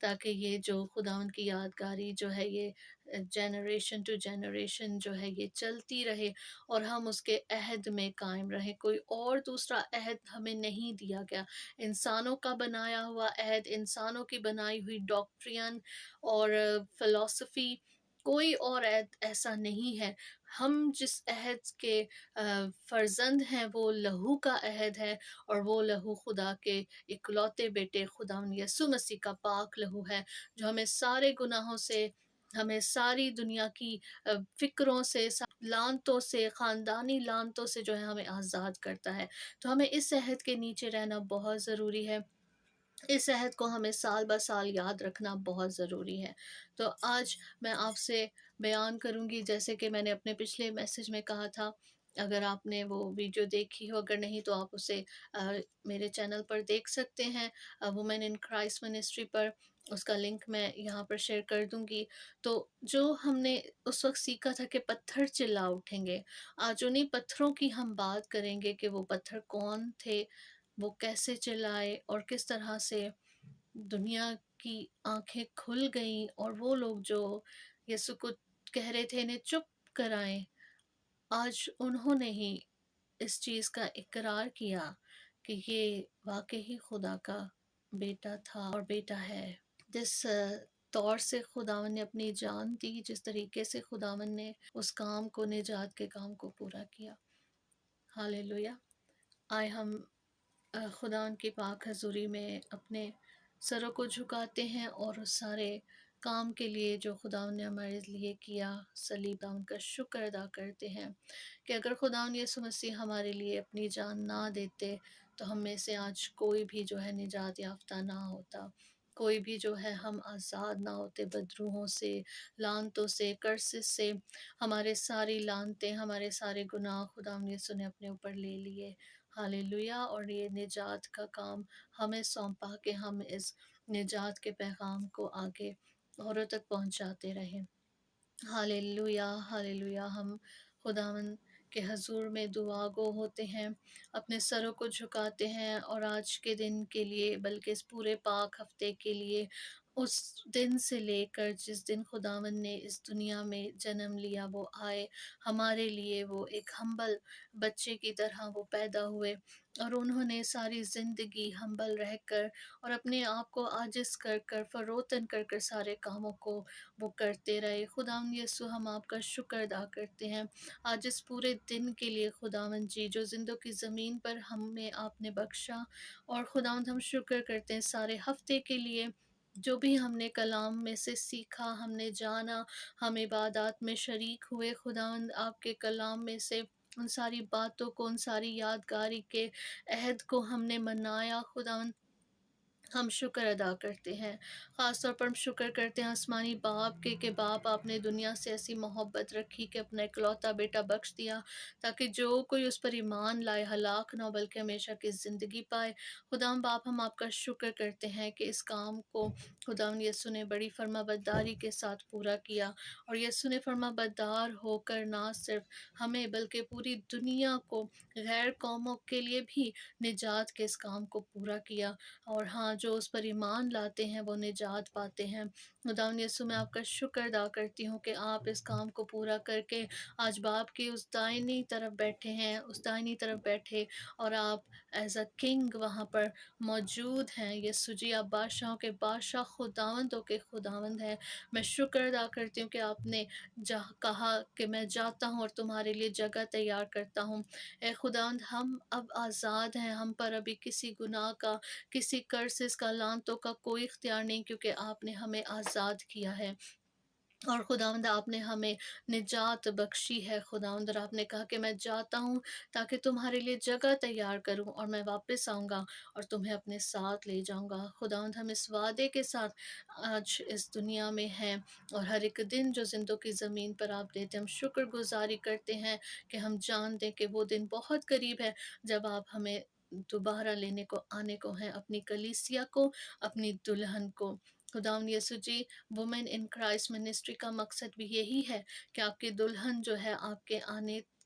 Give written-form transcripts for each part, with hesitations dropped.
تاکہ یہ جو خداوند کی یادگاری جو ہے یہ جنریشن ٹو جنریشن جو ہے یہ چلتی رہے، اور ہم اس کے عہد میں قائم رہیں۔ کوئی اور دوسرا عہد ہمیں نہیں دیا گیا، انسانوں کا بنایا ہوا عہد، انسانوں کی بنائی ہوئی ڈاکٹرین اور فلسفی، کوئی اور عہد ایسا نہیں ہے۔ ہم جس عہد کے فرزند ہیں وہ لہو کا عہد ہے، اور وہ لہو خدا کے اکلوتے بیٹے خدا یسوع مسیح کا پاک لہو ہے، جو ہمیں سارے گناہوں سے، ہمیں ساری دنیا کی فکروں سے، لعنتوں سے، خاندانی لعنتوں سے جو ہے ہمیں آزاد کرتا ہے۔ تو ہمیں اس عہد کے نیچے رہنا بہت ضروری ہے، اس عہد کو ہمیں سال بہ سال یاد رکھنا بہت ضروری ہے۔ تو آج میں آپ سے بیان کروں گی، جیسے کہ میں نے اپنے پچھلے میسج میں کہا تھا، اگر آپ نے وہ ویڈیو دیکھی ہو، اگر نہیں تو آپ اسے میرے چینل پر دیکھ سکتے ہیں، وومن ان کرائسٹ منسٹری پر، اس کا لنک میں یہاں پر شیئر کر دوں گی۔ تو جو ہم نے اس وقت سیکھا تھا کہ پتھر چلا اٹھیں گے، آج انہیں پتھروں کی ہم بات کریں گے کہ وہ پتھر کون تھے، وہ کیسے چلائے، اور کس طرح سے دنیا کی آنکھیں کھل گئیں، اور وہ لوگ جو یسوع کو کہہ رہے تھے انہیں چپ کرائیں، آج انہوں نے ہی اس چیز کا اقرار کیا کہ یہ واقعی خدا کا بیٹا تھا اور بیٹا ہے۔ جس طور سے خداوند نے اپنی جان دی، جس طریقے سے خداوند نے اس کام کو، نجات کے کام کو پورا کیا۔ ہاللیلویا۔ آئے ہم خداوند کی پاک حضوری میں اپنے سروں کو جھکاتے ہیں، اور اس سارے کام کے لیے جو خداوند نے ہمارے لیے کیا، صلیب کا ان کا شکر ادا کرتے ہیں کہ اگر خداوند یسوع مسیح ہمارے لیے اپنی جان نہ دیتے تو ہم میں سے آج کوئی بھی جو ہے نجات یافتہ نہ ہوتا، کوئی بھی جو ہے ہم آزاد نہ ہوتے بدروحوں سے، لعنتوں سے، کرسز سے۔ ہمارے ساری لعنتیں، ہمارے سارے گناہ خداوند یسوع نے اپنے اوپر لے لیے۔ ہاللیلویا۔ اور یہ نجات کا کام ہمیں سونپا کہ ہم اس نجات کے پیغام کو آگے اوروں تک پہنچاتے رہیں۔ ہاللیلویا، ہاللیلویا۔ ہم خداوند کے حضور میں دعا گو ہوتے ہیں، اپنے سروں کو جھکاتے ہیں، اور آج کے دن کے لیے، بلکہ اس پورے پاک ہفتے کے لیے، اس دن سے لے کر جس دن خداوند نے اس دنیا میں جنم لیا، وہ آئے ہمارے لیے، وہ ایک ہمبل بچے کی طرح وہ پیدا ہوئے، اور انہوں نے ساری زندگی ہمبل رہ کر اور اپنے آپ کو عاجز کر کر، فروتن کر کر سارے کاموں کو وہ کرتے رہے۔ خداوند یسوع، ہم آپ کا شکر ادا کرتے ہیں آج اس پورے دن کے لیے خداوند جی، جو زندوں کی زمین پر ہمیں آپ نے بخشا، اور خداوند ہم شکر کرتے ہیں سارے ہفتے کے لیے، جو بھی ہم نے کلام میں سے سیکھا، ہم نے جانا، ہم عبادات میں شریک ہوئے، خداوند آپ کے کلام میں سے ان ساری باتوں کو، ان ساری یادگاری کے عہد کو ہم نے منایا، خداوند ہم شکر ادا کرتے ہیں۔ خاص طور پر ہم شکر کرتے ہیں آسمانی باپ کے کہ باپ آپ نے دنیا سے ایسی محبت رکھی کہ اپنا اکلوتا بیٹا بخش دیا، تاکہ جو کوئی اس پر ایمان لائے ہلاک نہ ہو بلکہ ہمیشہ کی زندگی پائے۔ خداوند باپ، ہم آپ کا شکر کرتے ہیں کہ اس کام کو خداوند یسوع نے بڑی فرما برداری کے ساتھ پورا کیا، اور یسوع نے فرما بردار ہو کر نہ صرف ہمیں بلکہ پوری دنیا کو، غیر قوموں کے لیے بھی نجات کے اس کام کو پورا کیا، اور ہاں، جو اس پر ایمان لاتے ہیں وہ نجات پاتے ہیں۔ خداوند یسوع، میں آپ کا شکر ادا کرتی ہوں کہ آپ اس کام کو پورا کر کے آج باپ کی اس دائنی طرف بیٹھے ہیں، اس دائنی طرف بیٹھے، اور آپ ایز اے کنگ وہاں پر موجود ہیں۔ یسوع جی، آپ بادشاہوں کے بادشاہ، خداوندوں کے خداوند ہیں۔ میں شکر ادا کرتی ہوں کہ آپ نے کہا کہ میں جاتا ہوں اور تمہارے لیے جگہ تیار کرتا ہوں۔ اے خداوند، ہم اب آزاد ہیں، ہم پر ابھی کسی گناہ کا، کسی کرسز کا، لعنتوں کا کوئی اختیار نہیں، کیونکہ آپ نے ہمیں آزاد کیا ہے، اور خداوند آپ نے ہمیں نجات بخشی ہے۔ خداوند، اور آپ نے کہا کہ میں جاتا ہوں تاکہ تمہارے لیے جگہ تیار کروں، اور میں واپس آؤں گا اور تمہیں اپنے ساتھ لے جاؤں گا۔ خداوند، ہم اس وعدے کے ساتھ آج اس دنیا میں ہیں، اور ہر ایک دن جو زندوں کی زمین پر آپ دیتے ہیں، ہم شکر گزاری کرتے ہیں کہ ہم جان دیں کہ وہ دن بہت قریب ہے جب آپ ہمیں دوبارہ لینے کو آنے کو ہیں، اپنی کلیسیا کو، اپنی دلہن کو۔ خداوند یسوع جی، وومن ان کرائسٹ منسٹری کا مقصد بھی یہی ہے کہ آپ کی دلہن جو ہے آپ کے آنے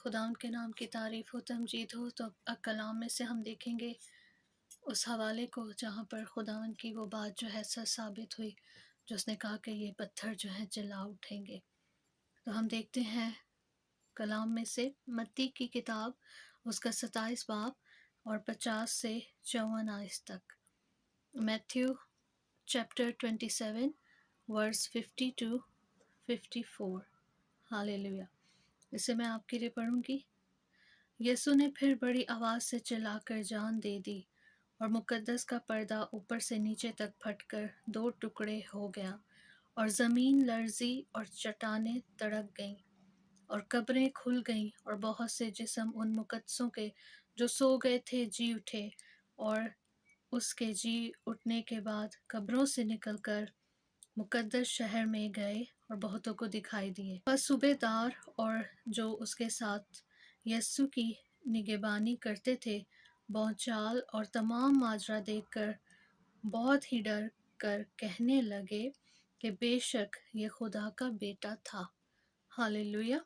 خدا ان کے نام کی تعریف و تمجید ہو۔ تو کلام میں سے ہم دیکھیں گے اس حوالے کو جہاں پر خداوند کی وہ بات جو ہے سچ ثابت ہوئی، جو اس نے کہا کہ یہ پتھر جو ہیں چلا اٹھیں گے۔ تو ہم دیکھتے ہیں کلام میں سے متی کی کتاب اس کا 27 باب اور 50 سے 54 آیت تک۔ Matthew chapter 27 verse 50 to 54۔ Hallelujah. اسے میں آپ کے لیے پڑھوں گی۔ یسوع نے پھر بڑی آواز سے چلا کر جان دے دی، اور مقدس کا پردہ اوپر سے نیچے تک پھٹ کر 2 ٹکڑے ہو گیا، اور زمین لرزی اور چٹانیں تڑک گئیں، اور قبریں کھل گئیں، اور بہت سے جسم ان مقدسوں کے جو سو گئے تھے جی اٹھے، اور اس کے جی اٹھنے کے بعد قبروں سے نکل کر مقدس شہر میں گئے اور بہتوں کو دکھائی دیے۔ پس صوبے دار اور جو اس کے ساتھ یسوع کی نگہبانی کرتے تھے بونچال اور تمام ماجرا دیکھ کر بہت ہی ڈر کر کہنے لگے کہ بے شک یہ خدا کا بیٹا تھا۔ ہاللیلویہ۔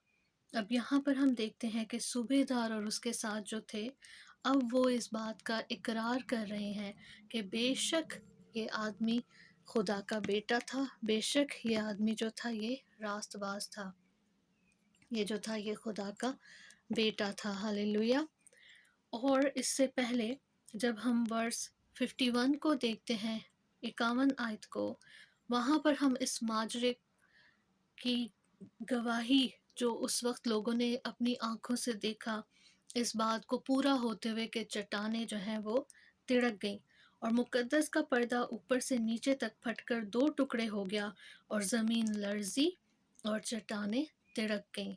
اب یہاں پر ہم دیکھتے ہیں کہ صوبے دار اور اس کے ساتھ جو تھے، اب وہ اس بات کا اقرار کر رہے ہیں کہ بے شک یہ آدمی خدا کا بیٹا تھا، بے شک یہ آدمی جو تھا یہ راست باز تھا، یہ جو تھا یہ خدا کا بیٹا تھا۔ ہاللیلویہ۔ اور اس سے پہلے جب ہم ورس 51 کو دیکھتے ہیں، 51 آیت کو، وہاں پر ہم اس ماجرے کی گواہی جو اس وقت لوگوں نے اپنی آنکھوں سے دیکھا، اس بات کو پورا ہوتے ہوئے کہ چٹانیں جو ہیں وہ تڑک گئیں، اور مقدس کا پردہ اوپر سے نیچے تک پھٹ کر 2 ٹکڑے ہو گیا، اور زمین لرزی اور چٹانیں تڑک گئیں۔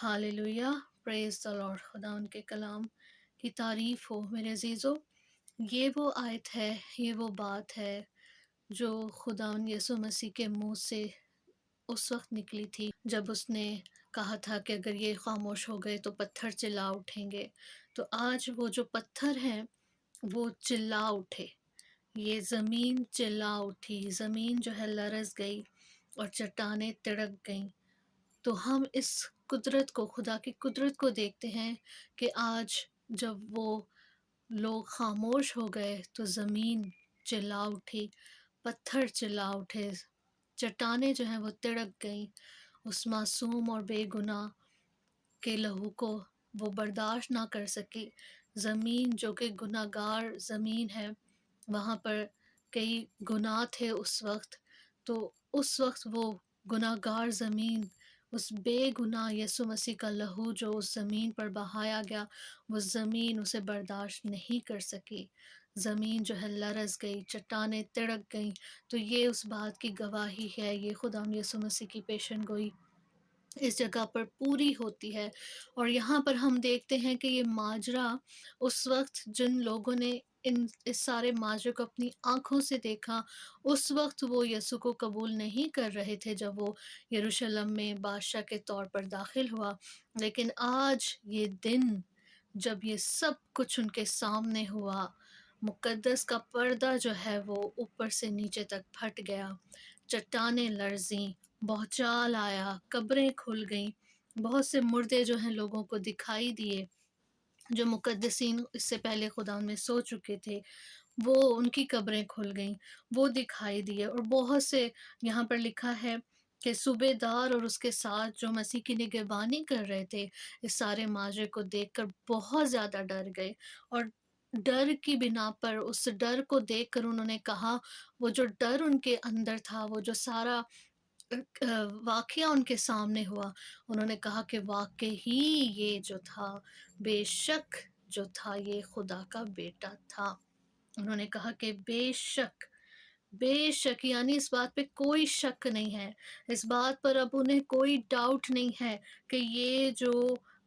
ہاللیلویہ۔ پریز دی لارڈ۔ خدا ان کے کلام کی تعریف ہو۔ میرے عزیزو، یہ وہ آیت ہے، یہ وہ بات ہے جو خداوند یسوع مسیح کے منہ سے اس وقت نکلی تھی جب اس نے کہا تھا کہ اگر یہ خاموش ہو گئے تو پتھر چلا اٹھیں گے۔ تو آج وہ جو پتھر ہیں وہ چلا اٹھے، یہ زمین چلا اٹھی، زمین جو ہے لرز گئی اور چٹانیں تڑک گئیں۔ تو ہم اس قدرت کو، خدا کی قدرت کو دیکھتے ہیں کہ آج جب وہ لوگ خاموش ہو گئے تو زمین چلا اٹھی، پتھر چلا اٹھے، چٹانیں جو ہیں وہ تڑک گئیں۔ اس معصوم اور بے گناہ کے لہو کو وہ برداشت نہ کر سکی۔ زمین جو کہ گناہ گار زمین ہے، وہاں پر کئی گناہ تھے اس وقت، تو اس وقت وہ گناہ گار زمین، اس بے گناہ یسوع مسیح کا لہو جو اس زمین پر بہایا گیا، وہ زمین اسے برداشت نہیں کر سکی، زمین جو ہے لرز گئی، چٹانیں تڑک گئیں۔ تو یہ اس بات کی گواہی ہے، یہ خدا یسوع مسیح کی پیشن گوئی اس جگہ پر پوری ہوتی ہے۔ اور یہاں پر ہم دیکھتے ہیں کہ یہ ماجرا اس وقت جن لوگوں نے اس سارے ماجرے کو اپنی آنکھوں سے دیکھا، اس وقت وہ یسوع کو قبول نہیں کر رہے تھے جب وہ یروشلم میں بادشاہ کے طور پر داخل ہوا، لیکن آج یہ دن جب یہ سب کچھ ان کے سامنے ہوا، مقدس کا پردہ جو ہے وہ اوپر سے نیچے تک پھٹ گیا، چٹانیں لرزیں، بہچال آیا، قبریں کھل گئیں، بہت سے مردے جو ہیں لوگوں کو دکھائی دیے، جو مقدسین اس سے پہلے خدا میں سو چکے تھے، وہ ان کی قبریں کھل گئیں، وہ دکھائی دیے۔ اور بہت سے یہاں پر لکھا ہے کہ صوبے دار اور اس کے ساتھ جو مسیح کی نگہبانی کر رہے تھے، اس سارے ماجرے کو دیکھ کر بہت زیادہ ڈر گئے، اور ڈر کی بنا پر، اس ڈر کو دیکھ کر انہوں نے کہا، وہ جو ڈر ان کے اندر تھا، وہ جو سارا واقعہ ان کے سامنے ہوا، انہوں نے کہا کہ واقعی یہ جو تھا، بے شک جو تھا یہ خدا کا بیٹا تھا۔ انہوں نے کہا کہ بے شک، یعنی اس بات پہ کوئی شک نہیں ہے، اس بات پر اب انہیں کوئی ڈاؤٹ نہیں ہے کہ یہ جو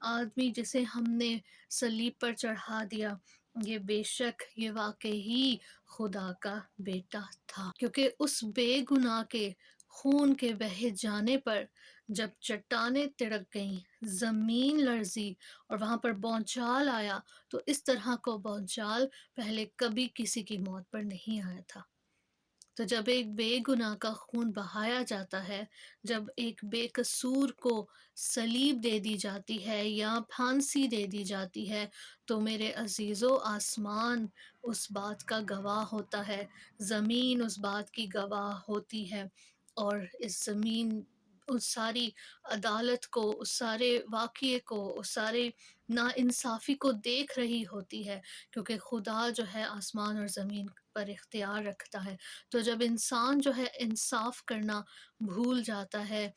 آدمی جسے ہم نے صلیب پر چڑھا دیا، یہ بے شک یہ واقعی خدا کا بیٹا تھا، کیونکہ اس بے گناہ کے خون کے بہہ جانے پر جب چٹانیں تڑک گئیں، زمین لرزی اور وہاں پر بونچال آیا، تو اس طرح کو بونچال پہلے کبھی کسی کی موت پر نہیں آیا تھا۔ تو جب ایک بے گناہ کا خون بہایا جاتا ہے، جب ایک بے قصور کو صلیب دے دی جاتی ہے یا پھانسی دے دی جاتی ہے، تو میرے عزیزو آسمان اس بات کا گواہ ہوتا ہے، زمین اس بات کی گواہ ہوتی ہے، اور اس زمین اس ساری عدالت کو، اس سارے واقعے کو، اس سارے ناانصافی کو دیکھ رہی ہوتی ہے، کیونکہ خدا جو ہے آسمان اور زمین پر اختیار رکھتا ہے۔ تو جب انسان جو ہے انصاف کرنا بھول جاتا ہے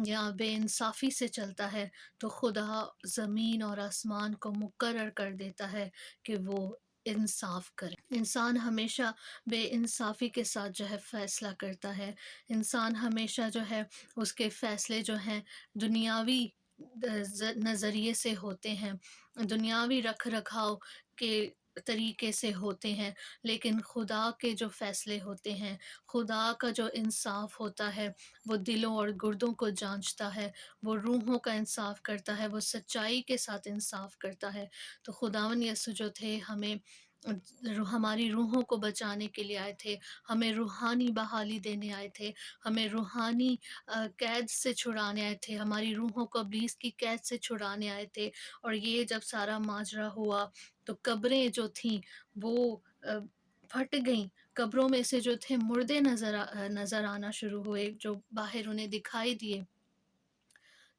یا بے انصافی سے چلتا ہے، تو خدا زمین اور آسمان کو مقرر کر دیتا ہے کہ وہ انصاف کرے۔ انسان ہمیشہ بے انصافی کے ساتھ جو ہے فیصلہ کرتا ہے، انسان ہمیشہ جو ہے اس کے فیصلے جو ہیں دنیاوی نظریے سے ہوتے ہیں، دنیاوی رکھ رکھاؤ کے طریقے سے ہوتے ہیں، لیکن خدا کے جو فیصلے ہوتے ہیں، خدا کا جو انصاف ہوتا ہے، وہ دلوں اور گردوں کو جانچتا ہے، وہ روحوں کا انصاف کرتا ہے، وہ سچائی کے ساتھ انصاف کرتا ہے۔ تو خداوند یسوع جو تھے ہمیں ہماری روحوں کو بچانے کے لیے آئے تھے، ہمیں روحانی بحالی دینے آئے تھے، ہمیں روحانی قید سے چھڑانے آئے تھے، ہماری روحوں کو ابلیس کی قید سے چھڑانے آئے تھے۔ اور یہ جب سارا ماجرا ہوا تو قبریں جو تھیں وہ پھٹ گئیں، قبروں میں سے جو تھے مردے نظر آنا شروع ہوئے، جو باہر انہیں دکھائی دیے۔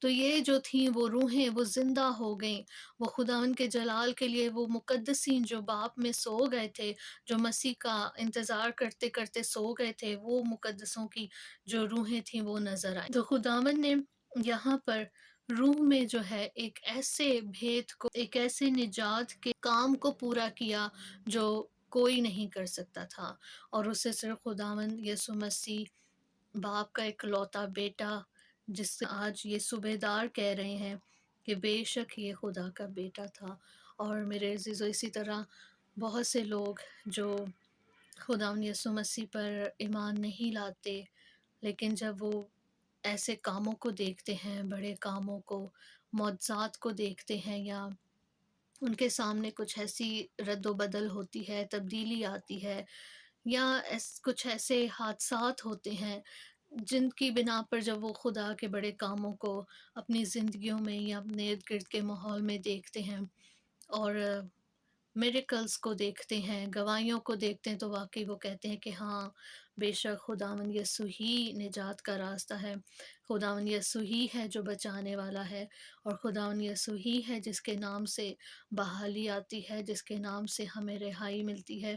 تو یہ جو تھیں وہ روحیں وہ زندہ ہو گئیں، وہ خداوند کے جلال کے لیے وہ مقدسین جو باپ میں سو گئے تھے، جو مسیح کا انتظار کرتے کرتے سو گئے تھے، وہ مقدسوں کی جو روحیں تھیں وہ نظر آئیں۔ تو خداوند نے یہاں پر روح میں جو ہے ایک ایسے بھید کو، ایک ایسے نجات کے کام کو پورا کیا جو کوئی نہیں کر سکتا تھا، اور اسے صرف خداوند یسوع مسیح باپ کا اکلوتا بیٹا، جس سے آج یہ صوبیدار کہہ رہے ہیں کہ بے شک یہ خدا کا بیٹا تھا۔ اور میرے عزیزو اسی طرح بہت سے لوگ جو خداوند یسوع مسیح پر ایمان نہیں لاتے، لیکن جب وہ ایسے کاموں کو دیکھتے ہیں، بڑے کاموں کو، معجزات کو دیکھتے ہیں، یا ان کے سامنے کچھ ایسی رد و بدل ہوتی ہے، تبدیلی آتی ہے، یا کچھ ایسے حادثات ہوتے ہیں جن کی بنا پر جب وہ خدا کے بڑے کاموں کو اپنی زندگیوں میں یا اپنے ارد گرد کے ماحول میں دیکھتے ہیں، اور میریکلز کو دیکھتے ہیں، گواہیوں کو دیکھتے ہیں، تو واقعی وہ کہتے ہیں کہ ہاں بے شک خداوند یسوع ہی نجات کا راستہ ہے، خداوند یسوع ہی ہے جو بچانے والا ہے، اور خداوند یسوع ہی ہے جس کے نام سے بحالی آتی ہے، جس کے نام سے ہمیں رہائی ملتی ہے،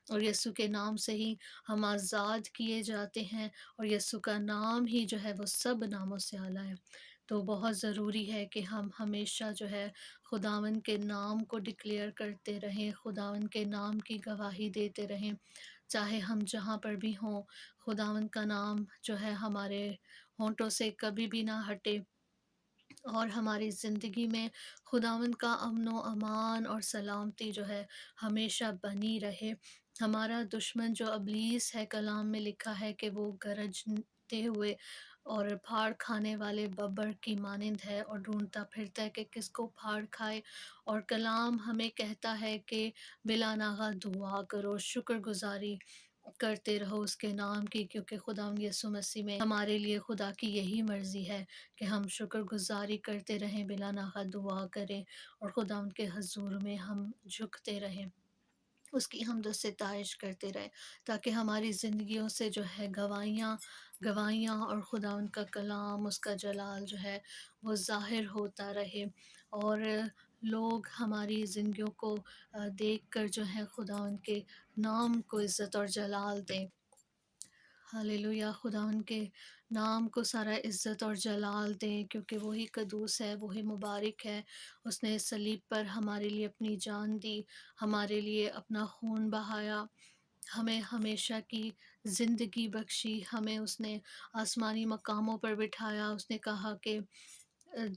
اور یسوع کے نام سے ہی ہم آزاد کیے جاتے ہیں، اور یسوع کا نام ہی جو ہے وہ سب ناموں سے اعلیٰ ہے۔ تو بہت ضروری ہے کہ ہم ہمیشہ جو ہے خداوند کے نام کو ڈکلیئر کرتے رہیں، خداوند کے نام کی گواہی دیتے رہیں، چاہے ہم جہاں پر بھی ہوں، خداوند کا نام جو ہے ہمارے ہونٹوں سے کبھی بھی نہ ہٹے، اور ہماری زندگی میں خداوند کا امن و امان اور سلامتی جو ہے ہمیشہ بنی رہے۔ ہمارا دشمن جو ابلیس ہے، کلام میں لکھا ہے کہ وہ گرجتے ہوئے اور پھاڑ کھانے والے ببر کی مانند ہے، اور ڈھونڈتا پھرتا ہے کہ کس کو پھاڑ کھائے، اور کلام ہمیں کہتا ہے کہ بلا ناغہ دعا کرو، شکر گزاری کرتے رہو اس کے نام کی، کیونکہ خدا یسوع مسیح میں ہمارے لیے خدا کی یہی مرضی ہے کہ ہم شکر گزاری کرتے رہیں، بلا ناغہ دعا کریں، اور خدا ان کے حضور میں ہم جھکتے رہیں، اس کی حمد و ستائش کرتے رہیں، تاکہ ہماری زندگیوں سے جو ہے گواہیاں اور خدا ان کا کلام، اس کا جلال جو ہے وہ ظاہر ہوتا رہے، اور لوگ ہماری زندگیوں کو دیکھ کر جو ہے خدا ان کے نام کو عزت اور جلال دیں۔ ہاللویا، خدا ان کے نام کو سارا عزت اور جلال دیں، کیونکہ وہی قدوس ہے، وہی مبارک ہے۔ اس نے صلیب پر ہمارے لیے اپنی جان دی، ہمارے لیے اپنا خون بہایا، ہمیں ہمیشہ کی زندگی بخشی، ہمیں اس نے آسمانی مقاموں پر بٹھایا۔ اس نے کہا کہ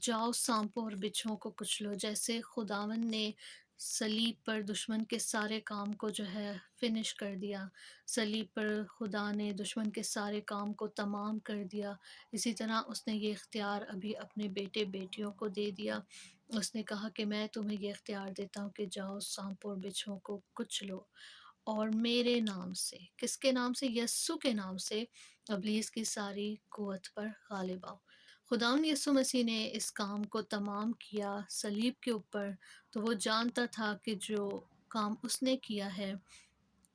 جاؤ سانپوں اور بچھوؤں کو کچلو، جیسے خداوند نے صلیب پر دشمن کے سارے کام کو جو ہے فنش کر دیا، صلیب پر خدا نے دشمن کے سارے کام کو تمام کر دیا، اسی طرح اس نے یہ اختیار ابھی اپنے بیٹے بیٹیوں کو دے دیا۔ اس نے کہا کہ میں تمہیں یہ اختیار دیتا ہوں کہ جاؤ سانپوں اور بچھوؤں کو کچلو، اور میرے نام سے، کس کے نام سے؟ یسوع کے نام سے ابلیس کی ساری قوت پر غالب آؤ۔ خداوند یسوع مسیح نے اس کام کو تمام کیا صلیب کے اوپر، تو وہ جانتا تھا کہ جو کام اس نے کیا ہے،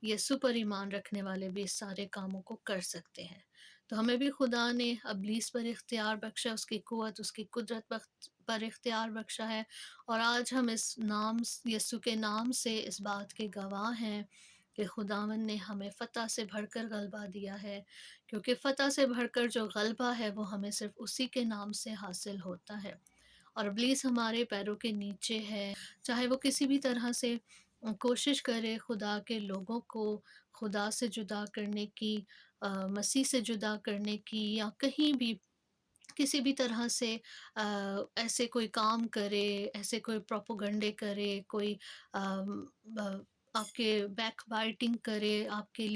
یسوع پر ایمان رکھنے والے بھی اس سارے کاموں کو کر سکتے ہیں۔ تو ہمیں بھی خدا نے ابلیس پر اختیار بخشا، اس کی قوت، اس کی قدرت پر اختیار بخشا ہے، اور آج ہم اس نام، یسوع کے نام سے اس بات کے گواہ ہیں کہ خداوند نے ہمیں فتح سے بڑھ کر غلبہ دیا ہے، کیونکہ فتح سے بڑھ کر جو غلبہ ہے وہ ہمیں صرف اسی کے نام سے حاصل ہوتا ہے۔ اور ابلیس ہمارے پیروں کے نیچے ہے، چاہے وہ کسی بھی طرح سے کوشش کرے خدا کے لوگوں کو خدا سے جدا کرنے کی، مسیح سے جدا کرنے کی، یا کہیں بھی کسی بھی طرح سے ایسے کوئی کام کرے، ایسے کوئی پروپوگنڈے کرے، کوئی آم، آ، آپ کے بیک بائٹنگ کرے، آپ کے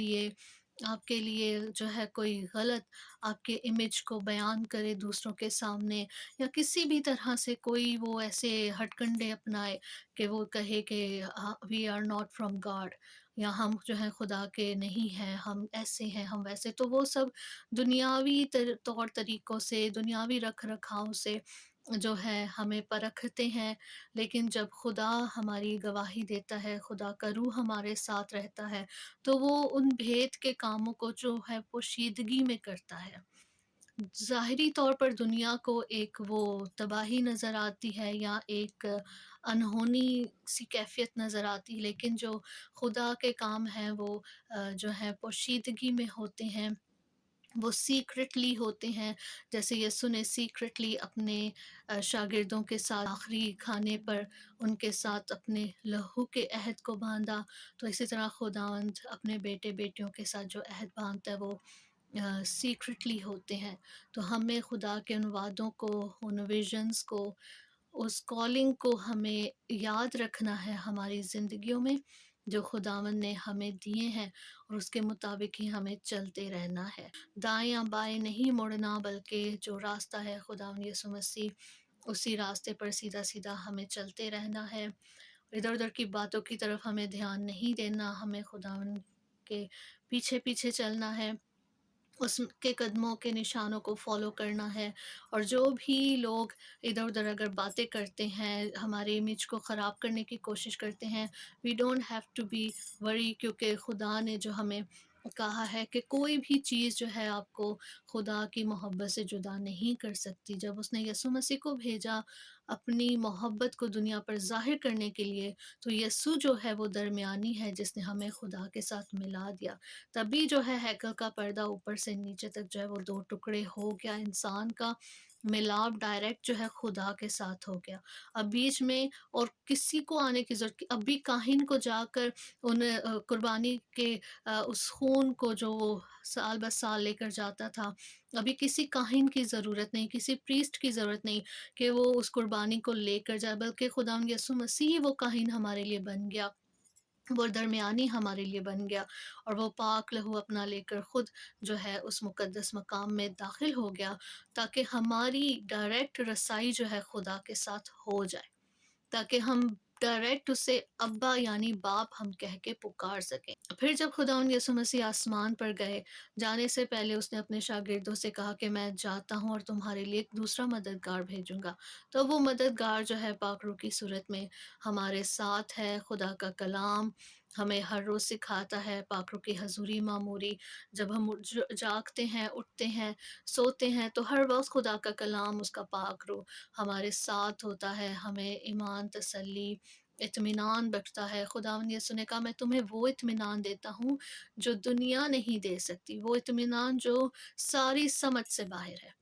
لیے جو ہے کوئی غلط آپ کے امیج کو بیان کرے دوسروں کے سامنے، یا کسی بھی طرح سے کوئی وہ ایسے ہٹ کنڈے اپنائے کہ وہ کہے کہ we are not from God, یا ہم جو ہے خدا کے نہیں ہیں، ہم ایسے ہیں، ہم ویسے، تو وہ سب دنیاوی طور طریقوں سے، دنیاوی رکھ رکھاؤ سے جو ہے ہمیں پرکھتے ہیں۔ لیکن جب خدا ہماری گواہی دیتا ہے، خدا کا روح ہمارے ساتھ رہتا ہے، تو وہ ان بھید کے کاموں کو جو ہے پوشیدگی میں کرتا ہے۔ ظاہری طور پر دنیا کو ایک وہ تباہی نظر آتی ہے، یا ایک انہونی سی کیفیت نظر آتی ہے، لیکن جو خدا کے کام ہیں وہ جو ہے پوشیدگی میں ہوتے ہیں، وہ سیکرٹلی ہوتے ہیں، جیسے یسوع نے سیکرٹلی اپنے شاگردوں کے ساتھ آخری کھانے پر ان کے ساتھ اپنے لہو کے عہد کو باندھا، تو اسی طرح خداوند اپنے بیٹے بیٹیوں کے ساتھ جو عہد باندھتا ہے وہ سیکرٹلی ہوتے ہیں۔ تو ہمیں خدا کے ان وعدوں کو، ان ویژنز کو، اس کالنگ کو ہمیں یاد رکھنا ہے ہماری زندگیوں میں، جو خداوند نے ہمیں دیے ہیں، اور اس کے مطابق ہی ہمیں چلتے رہنا ہے۔ دائیں بائیں نہیں مڑنا، بلکہ جو راستہ ہے خداوند یسوع مسیح، اسی راستے پر سیدھا سیدھا ہمیں چلتے رہنا ہے۔ ادھر ادھر کی باتوں کی طرف ہمیں دھیان نہیں دینا، ہمیں خداوند کے پیچھے پیچھے چلنا ہے، اس کے قدموں کے نشانوں کو فالو کرنا ہے۔ اور جو بھی لوگ ادھر ادھر اگر باتیں کرتے ہیں، ہمارے امیج کو خراب کرنے کی کوشش کرتے ہیں، we don't have to be worry, کیونکہ خدا نے جو ہمیں کہا ہے کہ کوئی بھی چیز جو ہے آپ کو خدا کی محبت سے جدا نہیں کر سکتی۔ جب اس نے یسوع مسیح کو بھیجا اپنی محبت کو دنیا پر ظاہر کرنے کے لیے، تو یسوع جو ہے وہ درمیانی ہے جس نے ہمیں خدا کے ساتھ ملا دیا۔ تبھی جو ہے ہیکل کا پردہ اوپر سے نیچے تک جو ہے وہ دو ٹکڑے ہو گیا، انسان کا ملاپ ڈائریکٹ جو ہے خدا کے ساتھ ہو گیا۔ اب بیچ میں اور کسی کو آنے کی ضرورت، اب بھی کاہن کو جا کر ان قربانی کے اس خون کو جو وہ سال بہ سال لے کر جاتا تھا، ابھی کسی کاہن کی ضرورت نہیں، کسی پریسٹ کی ضرورت نہیں کہ وہ اس قربانی کو لے کر جائے، بلکہ خداوند یسوع مسیح وہ کاہن ہمارے لیے بن گیا، وہ درمیانی ہمارے لیے بن گیا، اور وہ پاک لہو اپنا لے کر خود جو ہے اس مقدس مقام میں داخل ہو گیا، تاکہ ہماری ڈائریکٹ رسائی جو ہے خدا کے ساتھ ہو جائے، تاکہ ہم ڈائریکٹ اسے ابا یعنی باپ ہم کہہ کے پکار سکیں۔ پھر جب خداوند یسوع مسیح آسمان پر گئے، جانے سے پہلے اس نے اپنے شاگردوں سے کہا کہ میں جاتا ہوں اور تمہارے لیے ایک دوسرا مددگار بھیجوں گا۔ تو وہ مددگار جو ہے پاک روح کی صورت میں ہمارے ساتھ ہے۔ خدا کا کلام ہمیں ہر روز سکھاتا ہے، پاک روح کی حضوری معموری، جب ہم جاگتے ہیں، اٹھتے ہیں، سوتے ہیں، تو ہر وقت خدا کا کلام، اس کا پاک روح ہمارے ساتھ ہوتا ہے، ہمیں ایمان، تسلی، اطمینان بخشتا ہے۔ خداوند یسوع نے کہا میں تمہیں وہ اطمینان دیتا ہوں جو دنیا نہیں دے سکتی، وہ اطمینان جو ساری سمجھ سے باہر ہے۔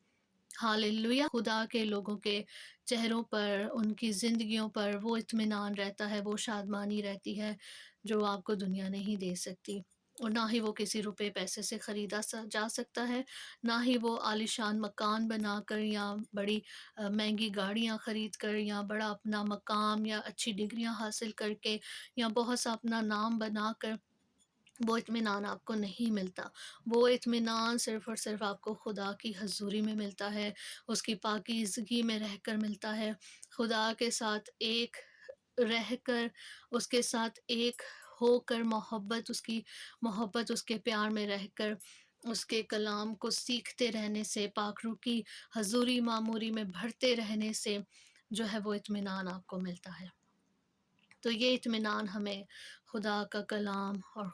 ہاللویہ! خدا کے لوگوں کے چہروں پر، ان کی زندگیوں پر وہ اطمینان رہتا ہے، وہ شادمانی رہتی ہے جو آپ کو دنیا نہیں دے سکتی، اور نہ ہی وہ کسی روپے پیسے سے خریدا جا سکتا ہے، نہ ہی وہ عالیشان مکان بنا کر، یا بڑی مہنگی گاڑیاں خرید کر، یا بڑا اپنا مقام یا اچھی ڈگریاں حاصل کر کے، یا بہت سا اپنا نام بنا کر وہ اطمینان آپ کو نہیں ملتا۔ وہ اطمینان صرف اور صرف آپ کو خدا کی حضوری میں ملتا ہے، اس کی پاکیزگی میں رہ کر ملتا ہے، خدا کے ساتھ ایک رہ کر، اس کے ساتھ ایک ہو کر محبت اس کے پیار میں رہ کر اس کے کلام کو سیکھتے رہنے سے، پاک روح کی حضوری معموری میں بھرتے رہنے سے جو ہے وہ اطمینان آپ کو ملتا ہے۔ تو یہ اطمینان ہمیں خدا کا کلام اور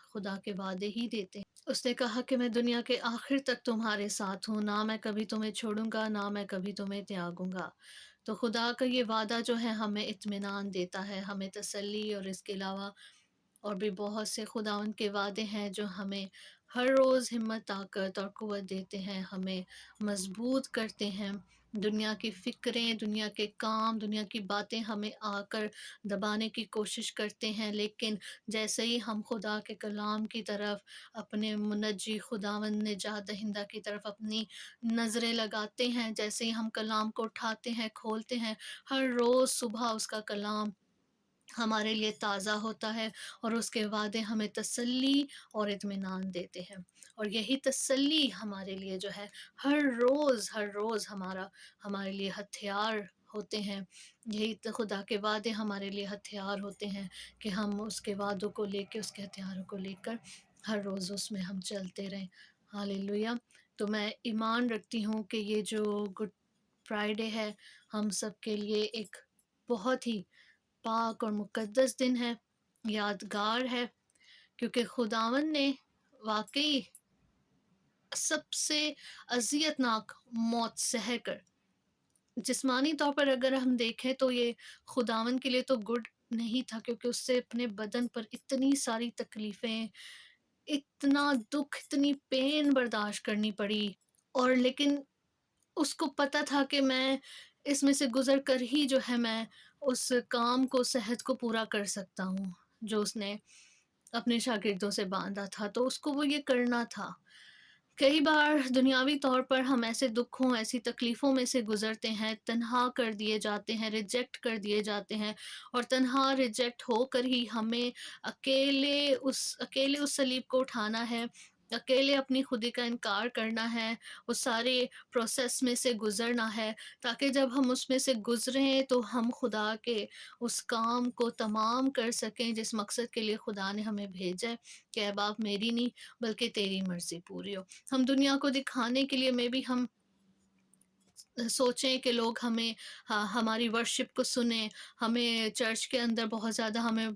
خدا کے وعدے ہی دیتے ہیں۔ اس نے کہا کہ میں دنیا کے آخر تک تمہارے ساتھ ہوں، نہ میں کبھی تمہیں چھوڑوں گا، نہ میں کبھی تمہیں تیاگوں گا۔ تو خدا کا یہ وعدہ جو ہے ہمیں اطمینان دیتا ہے، ہمیں تسلی، اور اس کے علاوہ اور بھی بہت سے خداوند کے وعدے ہیں جو ہمیں ہر روز ہمت، طاقت اور قوت دیتے ہیں، ہمیں مضبوط کرتے ہیں۔ دنیا کی فکریں، دنیا کے کام، دنیا کی باتیں ہمیں آ کر دبانے کی کوشش کرتے ہیں، لیکن جیسے ہی ہم خدا کے کلام کی طرف، اپنے منجی خداوند نجات دہندہ کی طرف اپنی نظریں لگاتے ہیں، جیسے ہی ہم کلام کو اٹھاتے ہیں، کھولتے ہیں، ہر روز صبح اس کا کلام ہمارے لیے تازہ ہوتا ہے، اور اس کے وعدے ہمیں تسلی اور اطمینان دیتے ہیں۔ اور یہی تسلی ہمارے لیے جو ہے ہر روز ہمارے لیے ہتھیار ہوتے ہیں۔ یہی تو خدا کے وعدے ہمارے لیے ہتھیار ہوتے ہیں کہ ہم اس کے وعدوں کو لے کے، اس کے ہتھیاروں کو لے کر ہر روز اس میں ہم چلتے رہیں۔ ہاللیلویہ۔ تو میں ایمان رکھتی ہوں کہ یہ جو گڈ فرائیڈے ہے ہم سب کے لیے ایک بہت ہی پاک اور مقدس دن ہے، یادگار ہے، کیونکہ خداوند نے واقعی سب سے اذیت ناک موت سہہ کر، جسمانی طور پر اگر ہم دیکھیں تو یہ خداوند کے لیے تو گڈ نہیں تھا، کیونکہ اس سے اپنے بدن پر اتنی ساری تکلیفیں، اتنا دکھ، اتنی پین برداشت کرنی پڑی، اور لیکن اس کو پتہ تھا کہ میں اس میں سے گزر کر ہی جو ہے میں اس کام کو، صحت کو پورا کر سکتا ہوں جو اس نے اپنے شاگردوں سے باندھا تھا، تو اس کو وہ یہ کرنا تھا۔ کئی بار دنیاوی طور پر ہم ایسے دکھوں، ایسی تکلیفوں میں سے گزرتے ہیں، تنہا کر دیے جاتے ہیں، ریجیکٹ کر دیے جاتے ہیں، اور تنہا ریجیکٹ ہو کر ہی ہمیں اکیلے اس صلیب کو اٹھانا ہے، اکیلے اپنی خودی کا انکار کرنا ہے، اس سارے پروسیس میں سے گزرنا ہے، تاکہ جب ہم اس میں سے گزریں تو ہم خدا کے اس کام کو تمام کر سکیں جس مقصد کے لیے خدا نے ہمیں بھیجا ہے کہ اے باپ میری نہیں بلکہ تیری مرضی پوری ہو۔ ہم دنیا کو دکھانے کے لیے ہم سوچیں کہ لوگ ہماری ورشپ کو سنیں، ہمیں چرچ کے اندر بہت زیادہ ہمیں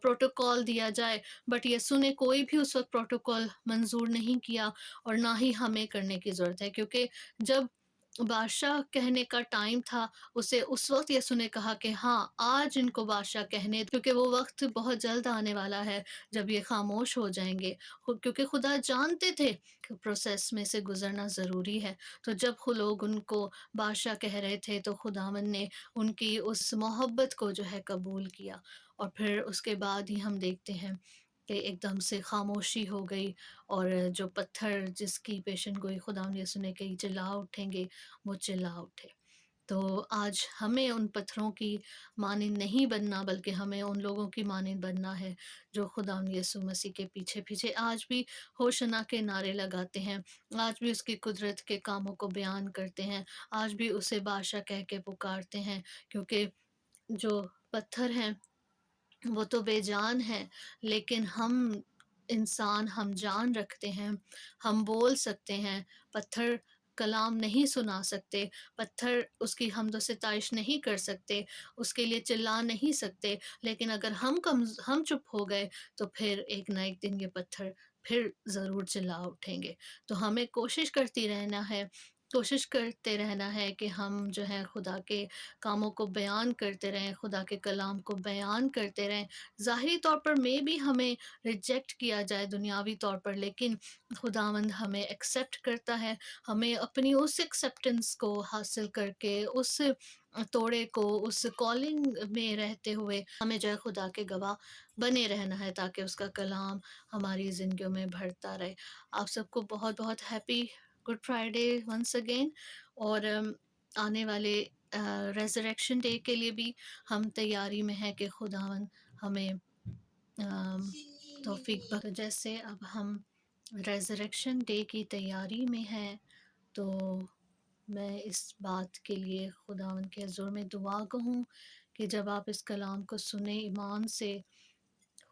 پروٹوکول دیا جائے، بٹ یہ سنیں کوئی بھی اس وقت پروٹوکول منظور نہیں کیا، اور نہ ہی ہمیں کرنے کی ضرورت ہے، کیونکہ جب بادشاہ کہنے کا ٹائم تھا، اسے اس وقت یسوع نے کہا کہ ہاں آج ان کو بادشاہ کہنے، کیونکہ وہ وقت بہت جلد آنے والا ہے جب یہ خاموش ہو جائیں گے، کیونکہ خدا جانتے تھے کہ پروسیس میں سے گزرنا ضروری ہے۔ تو جب لوگ ان کو بادشاہ کہہ رہے تھے تو خداوند نے ان کی اس محبت کو جو ہے قبول کیا، اور پھر اس کے بعد ہی ہم دیکھتے ہیں کہ ایک دم سے خاموشی ہو گئی، اور جو پتھر جس کی پیشن گوئی خداوند یسوع نے کہی چلا اٹھیں گے، وہ چلا اٹھے۔ تو آج ہمیں ان پتھروں کی مانند نہیں بننا، بلکہ ہمیں ان لوگوں کی مانند بننا ہے جو خداوند یسوع مسیح کے پیچھے پیچھے آج بھی ہوشنا کے نعرے لگاتے ہیں، آج بھی اس کی قدرت کے کاموں کو بیان کرتے ہیں، آج بھی اسے بادشاہ کہہ کے پکارتے ہیں، کیونکہ جو پتھر ہیں وہ تو بے جان ہیں، لیکن ہم انسان، ہم جان رکھتے ہیں، ہم بول سکتے ہیں، پتھر کلام نہیں سنا سکتے، پتھر اس کی حمد و ستائش نہیں کر سکتے، اس کے لیے چلا نہیں سکتے، لیکن اگر ہم چپ ہو گئے تو پھر ایک نہ ایک دن یہ پتھر پھر ضرور چلا اٹھیں گے۔ تو ہمیں کوشش کرتے رہنا ہے کہ ہم جو ہے خدا کے کاموں کو بیان کرتے رہیں، خدا کے کلام کو بیان کرتے رہیں۔ ظاہری طور پر بھی ہمیں ریجیکٹ کیا جائے دنیاوی طور پر، لیکن خداوند ہمیں ایکسیپٹ کرتا ہے، ہمیں اپنی اس ایکسیپٹنس کو حاصل کر کے، اس توڑے کو، اس کالنگ میں رہتے ہوئے ہمیں جو ہے خدا کے گواہ بنے رہنا ہے، تاکہ اس کا کلام ہماری زندگیوں میں بڑھتا رہے۔ آپ سب کو بہت بہت happy Good Friday once again, اور آنے والے ریزریکشن ڈے کے لیے بھی ہم تیاری میں ہیں کہ خداوند ہمیں توفیق بخشے۔ جیسے اب ہم ریزریکشن ڈے کی تیاری میں ہیں، تو میں اس بات کے لیے خداوند کے حضور میں دعا کہوں کہ جب آپ اس کلام کو سنیں ایمان سے،